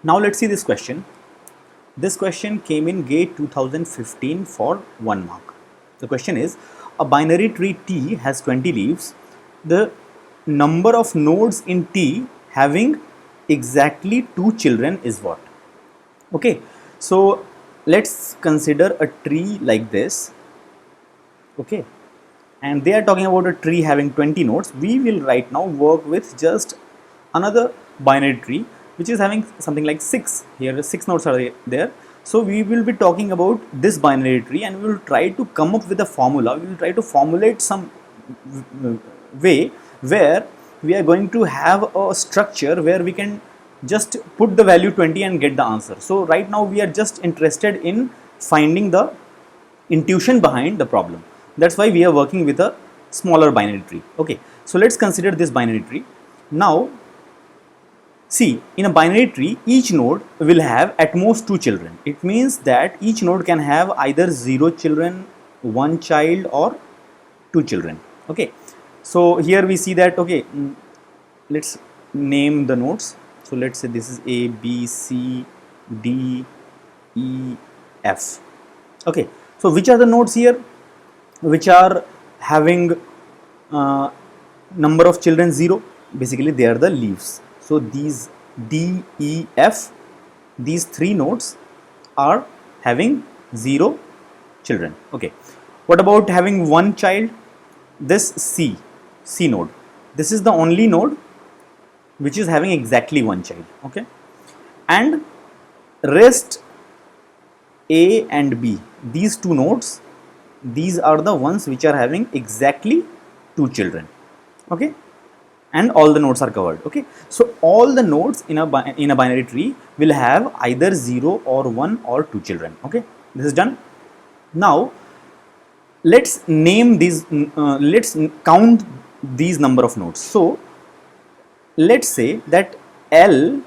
Now let's see this question. This question came in GATE 2015 for 1 mark. The question is, a binary tree T has 20 leaves. The number of nodes in T having exactly 2 children is what? Okay, so let's consider a tree like this. Okay, and they are talking about a tree having 20 nodes. We will right now work with just another binary tree which is having something like 6. Here 6 nodes are there. So we will be talking about this binary tree and we will try to come up with a formula. We will try to formulate some way where we are going to have a structure where we can just put the value 20 and get the answer. So right now we are just interested in finding the intuition behind the problem. That's why we are working with a smaller binary tree. Okay, so let's consider this binary tree. Now see, in a binary tree each node will have at most 2 children. It means that each node can have either 0 children, 1 child or 2 children. Okay, so here we see that, okay, let's name the nodes. So let's say this is A, B, C, D, E, F. Okay, so which are the nodes here which are having number of children 0? Basically they are the leaves. So these D, E, F, these 3 nodes are having 0 children. Okay, what about having 1 child? This C node, this is the only node which is having exactly 1 child. Okay, and rest A and B, these 2 nodes, these are the ones which are having exactly 2 children. Okay, and all the nodes are covered. Okay, so all the nodes in a binary tree will have either 0 or 1 or 2 children. Okay, this is done. Now let's name these, let's count these number of nodes. So let's say that L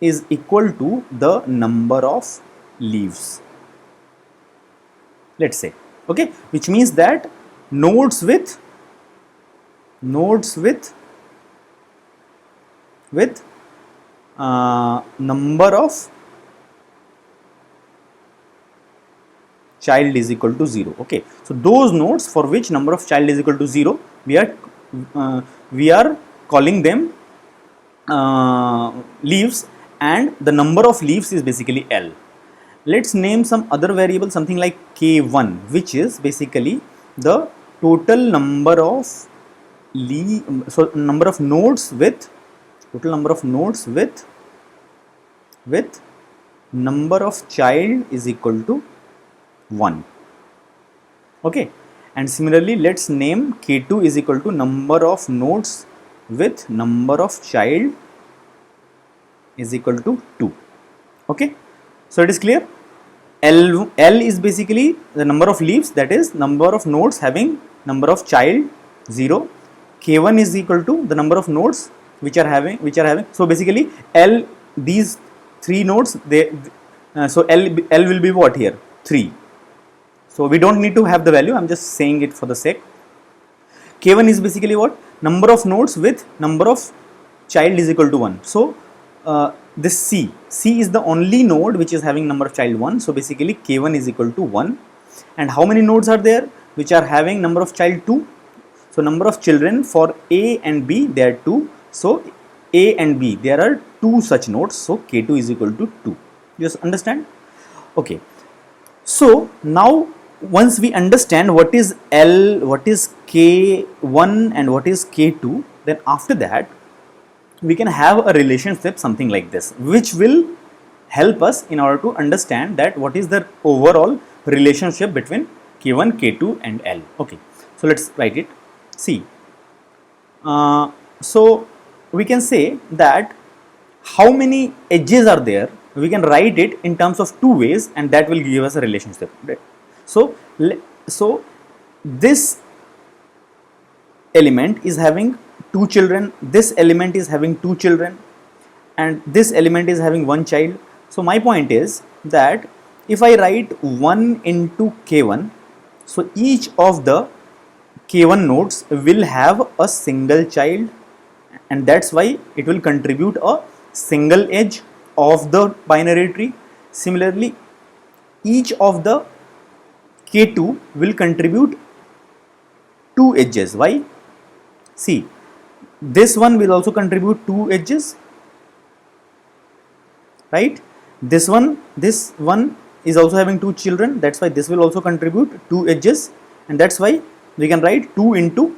is equal to the number of leaves, let's say. Okay, which means that nodes with number of child is equal to 0. Okay, so those nodes for which number of child is equal to 0, we are calling them leaves, and the number of leaves is basically L. Let's name some other variable, something like K1, which is basically the total number of number of nodes with number of child is equal to 1. Okay, and similarly let's name K2 is equal to number of nodes with number of child is equal to 2. Okay, so it is clear. L is basically the number of leaves, that is number of nodes having number of child 0. K1 is equal to the number of nodes which are having, so basically L, these 3 nodes, they so L will be what here? 3. So we don't need to have the value, I'm just saying it for the sake. K1 is basically what? Number of nodes with number of child is equal to 1. So this C is the only node which is having number of child 1. So basically K1 is equal to 1. And how many nodes are there which are having number of child 2? So number of children for A and B, they are 2. So A and B, there are 2 such nodes. So K2 is equal to 2. You just understand? Okay. So now once we understand what is L, what is K1 and what is K2, then after that we can have a relationship something like this, which will help us in order to understand that what is the overall relationship between K1, K2 and L. Okay, so let's write it. See, so we can say that how many edges are there, we can write it in terms of 2 ways, and that will give us a relationship. Right? So this element is having 2 children, this element is having 2 children, and this element is having 1 child. So my point is that if I write 1 into K1, so each of the K1 nodes will have a single child, and that's why it will contribute a single edge. of the binary tree. Similarly, each of the K2 will contribute 2 edges. Why? See, this one will also contribute 2 edges, right? This one is also having 2 children, that's why this will also contribute 2 edges, and that's why we can write 2 into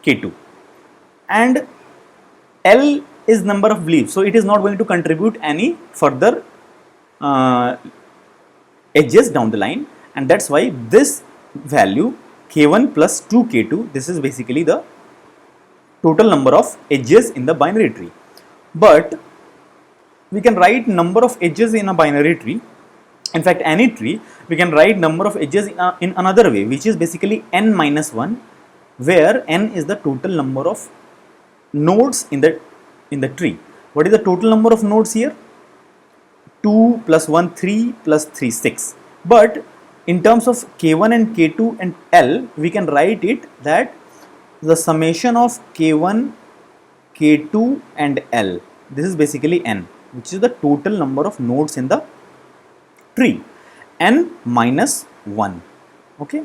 K2. And L is number of leaves, so it is not going to contribute any further edges down the line, and that's why this value K1 plus 2 K2, this is basically the total number of edges in the binary tree. But we can write number of edges in a binary tree, in fact any tree, we can write number of edges in another way, which is basically n minus 1, where n is the total number of nodes in the tree. What is the total number of nodes here? 2 plus 1 3 plus 3 6. But in terms of K1 and K2 and L, we can write it that the summation of K1, K2 and L, this is basically n, which is the total number of nodes in the tree, n minus 1. Okay,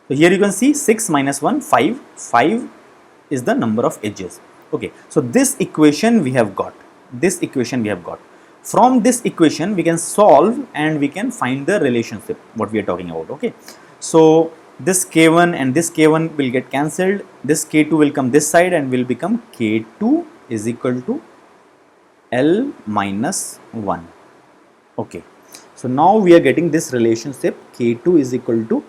so here you can see 6 minus 1 5, 5 is the number of edges. Okay, so this equation we have got, from this equation we can solve and we can find the relationship what we are talking about. Okay, so this K1 and this K1 will get cancelled, this K2 will come this side and will become K2 is equal to L minus 1. Okay, so now we are getting this relationship K2 is equal to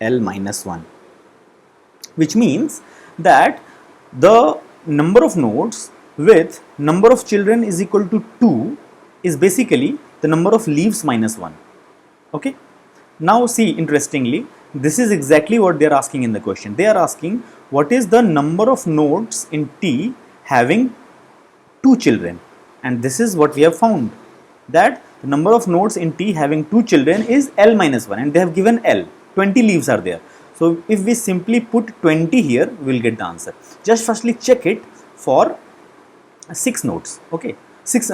L minus 1, which means that the number of nodes with number of children is equal to 2 is basically the number of leaves minus 1. Okay, now see, interestingly, this is exactly what they are asking in the question. They are asking what is the number of nodes in T having 2 children, and this is what we have found, that the number of nodes in T having 2 children is L minus 1, and they have given L, 20 leaves are there. So if we simply put 20 here, we will get the answer. Just firstly check it for 6 nodes. Okay, 6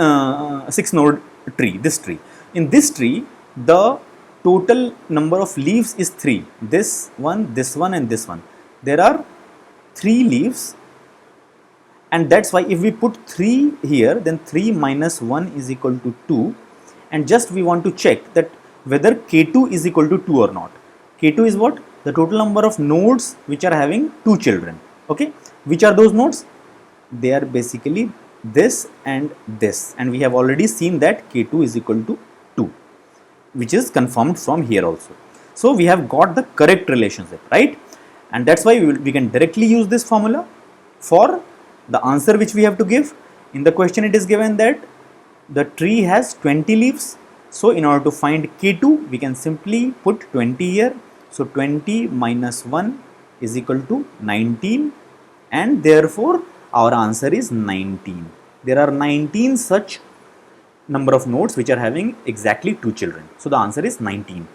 node tree, this tree. In this tree, the total number of leaves is 3. This one and this one. There are 3 leaves, and that's why if we put 3 here, then 3 minus 1 is equal to 2, and just we want to check that whether K2 is equal to 2 or not. K2 is what? The total number of nodes which are having 2 children. Okay, which are those nodes? They are basically this and this, and we have already seen that K2 is equal to 2, which is confirmed from here also. So we have got the correct relationship, right? And that's why we can directly use this formula for the answer which we have to give. In the question it is given that the tree has 20 leaves, so in order to find K2 we can simply put 20 here. So 20 minus 1 is equal to 19, and therefore our answer is 19. There are 19 such number of nodes which are having exactly 2 children, so the answer is 19.